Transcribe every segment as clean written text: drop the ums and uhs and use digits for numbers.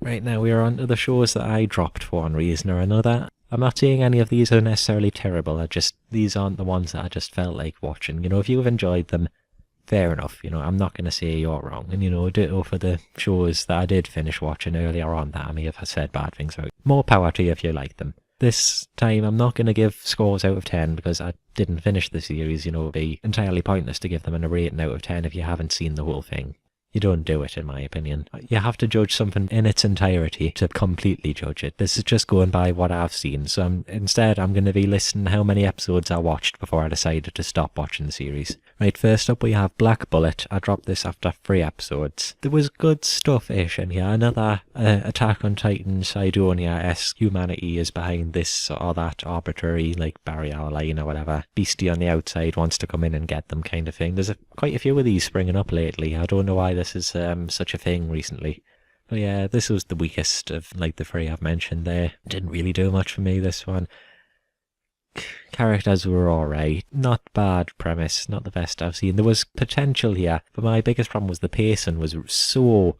Right, now we are on to the shows that I dropped for one reason or another. I'm not saying any of these are necessarily terrible, these aren't the ones that I just felt like watching. You know, if you've enjoyed them, fair enough, you know, I'm not going to say you're wrong. And, you know, ditto for the shows that I did finish watching earlier on that I may have said bad things about. More power to you if you like them. This time I'm not going to give scores out of 10 because I didn't finish the series. You know, it'd be entirely pointless to give them a rating out of 10 if you haven't seen the whole thing. You don't do it, in my opinion. You have to judge something in its entirety to completely judge it. This is just going by what I've seen. So instead, I'm going to be listing how many episodes I watched before I decided to stop watching the series. Right, first up we have Black Bullet. I dropped this after 3 episodes. There was good stuff-ish in here. Another Attack on Titan Sidonia-esque humanity is behind this or that arbitrary, like, barrier line or whatever. Beastie on the outside wants to come in and get them kind of thing. There's quite a few of these springing up lately. I don't know why this is such a thing recently. But yeah, this was the weakest of like the 3 I've mentioned there. Didn't really do much for me, this one. Characters were alright. Not bad premise, not the best I've seen. There was potential here, but my biggest problem was the pacing was so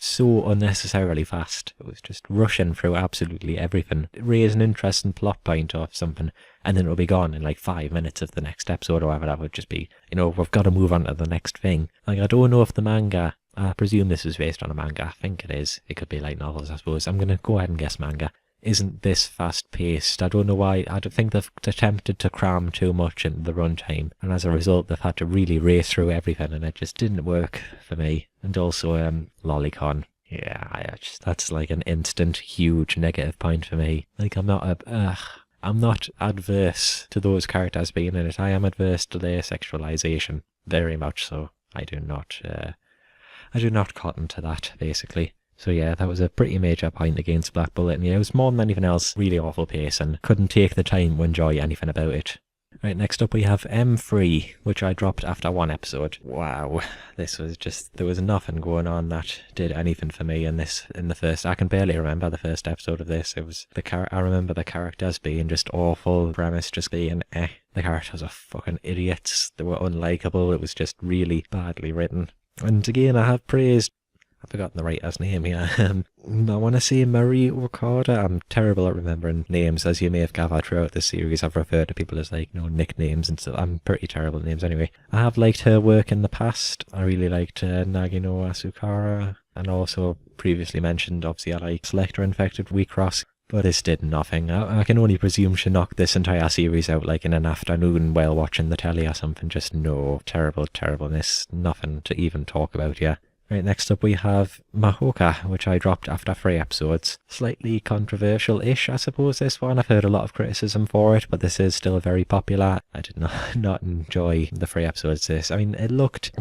unnecessarily fast. It was just rushing through absolutely everything. Raise an interesting plot point or something, and then it'll be gone in like 5 minutes of the next episode or whatever. That would just be, you know, we've got to move on to the next thing. Like, I don't know if the manga, I presume this is based on a manga. I think it is. It could be light novels, I suppose. I'm going to go ahead and guess manga. Isn't this fast-paced. I don't know why. I don't think they've attempted to cram too much into the runtime, and as a result they've had to really race through everything, and it just didn't work for me. And also Lolicon. Yeah, that's like an instant huge negative point for me. Like, I'm not adverse to those characters being in it. I am adverse to their sexualization, very much so. I do not cotton to that, basically. So yeah, that was a pretty major point against Black Bullet, and yeah, it was more than anything else really awful pace and couldn't take the time to enjoy anything about it. Right, next up we have M3, which I dropped after 1 episode. Wow, this was just, there was nothing going on that did anything for me in the first, I can barely remember the first episode of this. It was, I remember the characters being just awful, premise just being The characters are fucking idiots, they were unlikable, it was just really badly written. And again, I have praised, I've forgotten the writer's name here. I want to say Marie Okada. I'm terrible at remembering names, as you may have gathered throughout this series. I've referred to people as, like, you know, nicknames and stuff. I'm pretty terrible at names anyway. I have liked her work in the past. I really liked Nagino Asukara, and also previously mentioned, obviously, I like Selector Infected Recross. But this did nothing. I can only presume she knocked this entire series out like in an afternoon while watching the telly or something. Just no terribleness. Nothing to even talk about here. Right, next up we have Mahouka, which I dropped after 3 episodes. Slightly controversial-ish, I suppose, this one. I've heard a lot of criticism for it, but this is still very popular. I did not enjoy the 3 episodes of this. I mean, it looked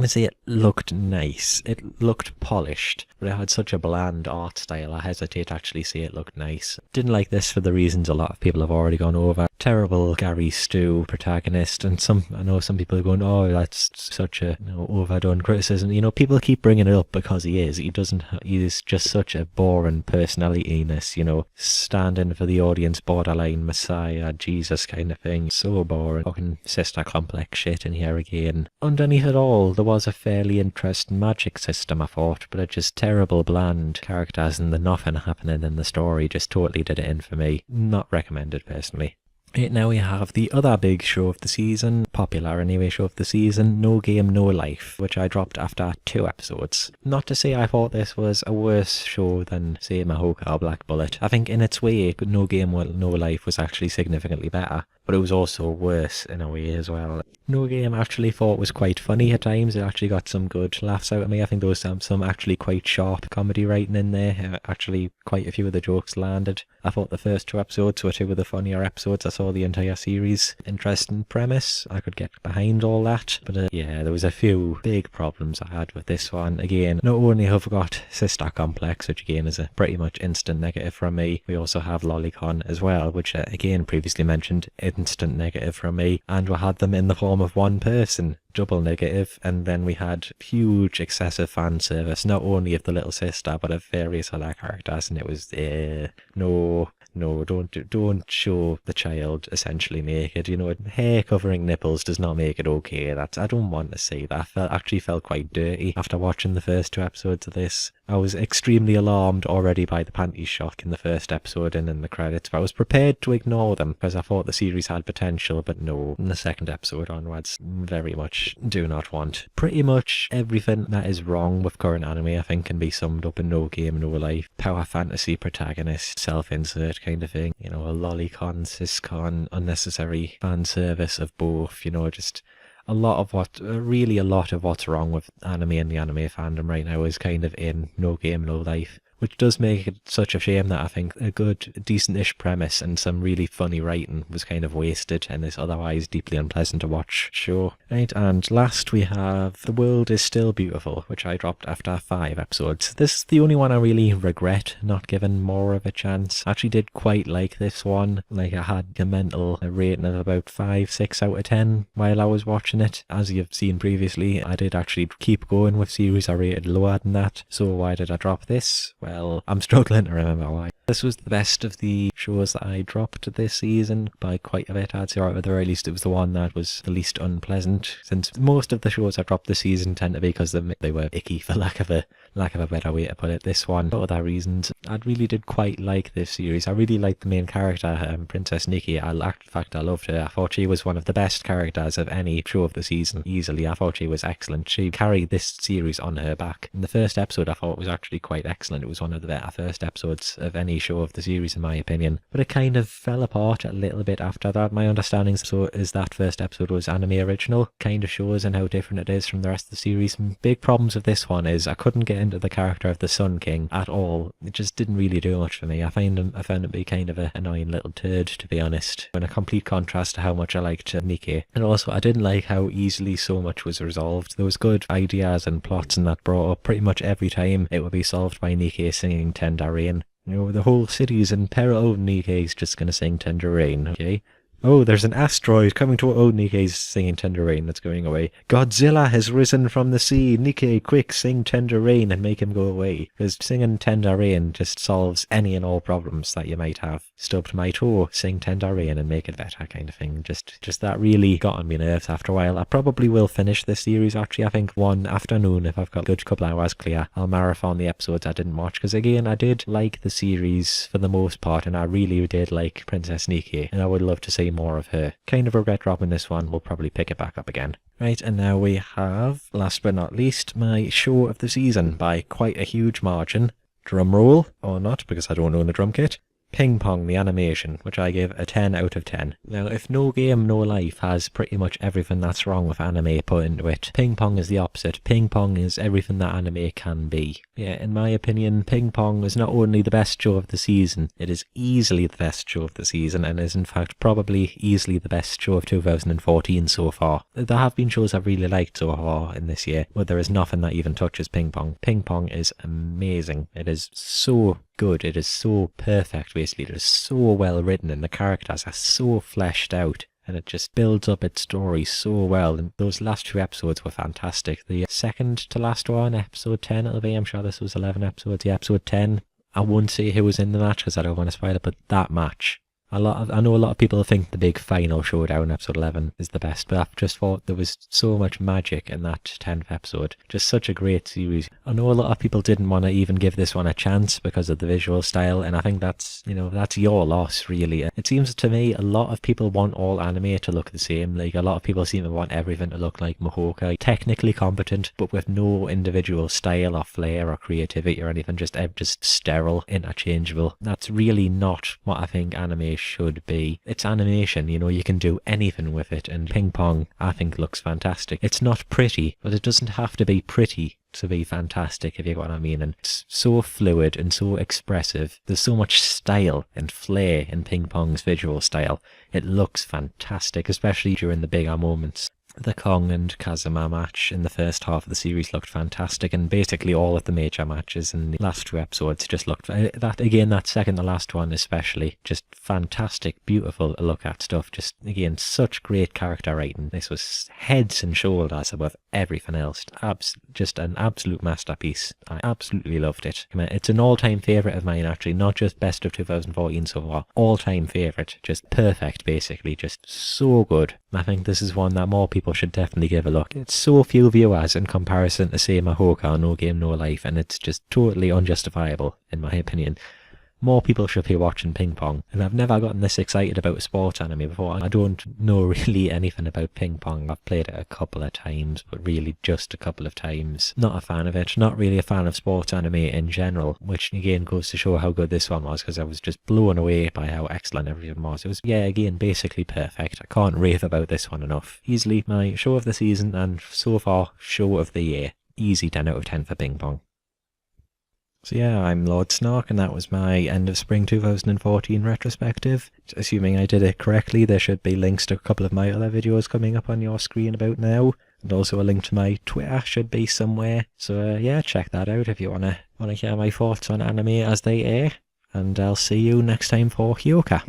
nice. It looked polished, but it had such a bland art style. I hesitate to actually say it looked nice. Didn't like this for the reasons a lot of people have already gone over. Terrible Gary Stu protagonist, and I know some people are going, oh, that's such a, you know, overdone criticism. You know, people keep bringing it up because he is just such a boring personality-ness, you know, standing for the audience, borderline messiah, Jesus kind of thing. So boring. Fucking sister complex shit in here again. Underneath it all, there was a fairly interesting magic system, I thought, but it's just terrible, bland characters, and the nothing happening in the story just totally did it in for me. Not recommended, personally. Right, now we have the other big show of the season, popular anyway show of the season, No Game No Life, which I dropped after 2 episodes. Not to say I thought this was a worse show than, say, Mahouka or Black Bullet. I think in its way, No Game No Life was actually significantly better, but it was also worse in a way as well. No Game I actually thought was quite funny at times. It actually got some good laughs out of me. I think there was some actually quite sharp comedy writing in there. Actually, quite a few of the jokes landed. I thought the first 2 episodes were 2 of the funnier episodes I saw the entire series. Interesting premise. I could get behind all that. But yeah, there was a few big problems I had with this one. Again, not only have we got Sister Complex, which again is a pretty much instant negative from me, we also have Lolicon as well, which again previously mentioned, instant negative from me, and we had them in the form of one person, double negative. And then we had huge excessive fan service, not only of the little sister but of various other characters, and it was No, don't show the child essentially naked. You know, hair covering nipples does not make it okay. I don't want to see that. I actually felt quite dirty after watching the first 2 episodes of this. I was extremely alarmed already by the panties shot in the first episode and in the credits, but I was prepared to ignore them because I thought the series had potential, but no, in the second episode onwards, very much do not want. Pretty much everything that is wrong with current anime, I think, can be summed up in No Game, No Life. Power fantasy protagonist, self-insert kind of thing. You know, a lolicon, siscon, unnecessary fan service of both, you know, just a lot of what's wrong with anime and the anime fandom right now is kind of in No Game, No Life, which does make it such a shame that I think a good, decent-ish premise and some really funny writing was kind of wasted in this otherwise deeply unpleasant to watch show. Right, and last we have The World Is Still Beautiful, which I dropped after 5 episodes. This is the only one I really regret not giving more of a chance. I actually did quite like this one. Like, I had a mental rating of about 5-6 out of 10 while I was watching it. As you've seen previously, I did actually keep going with series I rated lower than that. So why did I drop this? Well, I'm struggling to remember why. This was the best of the shows that I dropped this season by quite a bit, I'd say, or at the very least it was the one that was the least unpleasant, since most of the shows I dropped this season tend to be because they were icky, for lack of a better way to put it. This one, for other reasons, I really did quite like this series. I really liked the main character, Princess Nikki. In fact, I loved her. I thought she was one of the best characters of any show of the season, easily. I thought she was excellent. She carried this series on her back. In the first episode, I thought was actually quite excellent. It was one of the better first episodes of any show of the series in my opinion, but it kind of fell apart a little bit after that. My understanding so is that first episode was anime original, kind of shows and how different it is from the rest of the series. Big problems with this one is I couldn't get into the character of the Sun King at all. It just didn't really do much for me. I found him to be kind of an annoying little turd, to be honest, in a complete contrast to how much I liked Nikki. And also I didn't like how easily so much was resolved. There was good ideas and plots and that brought up pretty much every time. It would be solved by Nikki singing Tender Rain. You know, the whole city's in peril, Nikki's just gonna sing Tender Rain, okay? Oh, there's an asteroid coming to... Oh, Nikki's singing Tender Rain, that's going away. Godzilla has risen from the sea. Nikki, quick, sing Tender Rain and make him go away. Because singing Tender Rain just solves any and all problems that you might have. Stubbed my toe, sing Tender Rain and make it better kind of thing. Just that really got on my nerves after a while. I probably will finish this series, actually. I think one afternoon, if I've got a good couple hours clear, I'll marathon the episodes I didn't watch. Because again, I did like the series for the most part, and I really did like Princess Nikki, and I would love to see more of her. Kind of regret dropping this one. We'll probably pick it back up again. Right, and now we have, last but not least, my show of the season by quite a huge margin. Drum roll, or not, because I don't own a drum kit. Ping Pong, the animation, which I give a 10 out of 10. Now, if No Game, No Life has pretty much everything that's wrong with anime put into it, Ping Pong is the opposite. Ping Pong is everything that anime can be. Yeah, in my opinion, Ping Pong is not only the best show of the season, it is easily the best show of the season, and is in fact probably easily the best show of 2014 so far. There have been shows I've really liked so far in this year, but there is nothing that even touches Ping Pong. Ping Pong is amazing. It is so good. It is so perfect, basically. It is so well written and the characters are so fleshed out. And it just builds up its story so well. And those last 2 episodes were fantastic. The second to last one, episode 10 it'll be. I'm sure this was 11 episodes. Yeah, episode 10. I won't say who was in the match because I don't want to spoil it, but that match. I know a lot of people think the big final showdown, episode 11, is the best, but I've just thought there was so much magic in that 10th episode. Just such a great series. I know a lot of people didn't want to even give this one a chance because of the visual style, and I think that's your loss, really. It seems to me a lot of people want all anime to look the same. Like, a lot of people seem to want everything to look like Mahouka. Technically competent, but with no individual style or flair or creativity or anything, just sterile, interchangeable. That's really not what I think anime should be. It's animation, you can do anything with it, and Ping Pong I think looks fantastic. It's not pretty, but it doesn't have to be pretty to be fantastic, if you get what I mean. And it's so fluid and so expressive. There's so much style and flair in Ping Pong's visual style. It looks fantastic, especially during the bigger moments. The Kong and Kazuma match in the first half of the series looked fantastic, and basically all of the major matches in the last 2 episodes just looked, that second to last one especially, just fantastic, beautiful to look at stuff. Just, again, such great character writing. This was heads and shoulders above everything else. Just an absolute masterpiece. I absolutely loved it. It's an all-time favourite of mine, actually, not just best of 2014 so far. All-time favourite. Just perfect, basically. Just so good. I think this is one that more people should definitely give a look. It's so few viewers in comparison to, say, Mahouka or No Game No Life, and it's just totally unjustifiable, in my opinion. More people should be watching Ping Pong, and I've never gotten this excited about a sports anime before. I don't know really anything about Ping Pong. I've played it a couple of times, but really just a couple of times. Not a fan of it, not really a fan of sports anime in general, which again goes to show how good this one was, because I was just blown away by how excellent everything was. It was, yeah, again, basically perfect. I can't rave about this one enough. Easily my show of the season, and so far, show of the year. Easy 10 out of 10 for Ping Pong. So yeah, I'm Lord Snark, and that was my end of spring 2014 retrospective. Assuming I did it correctly, there should be links to a couple of my other videos coming up on your screen about now, and also a link to my Twitter should be somewhere. So yeah, check that out if you wanna hear my thoughts on anime as they air, and I'll see you next time for Hyoka.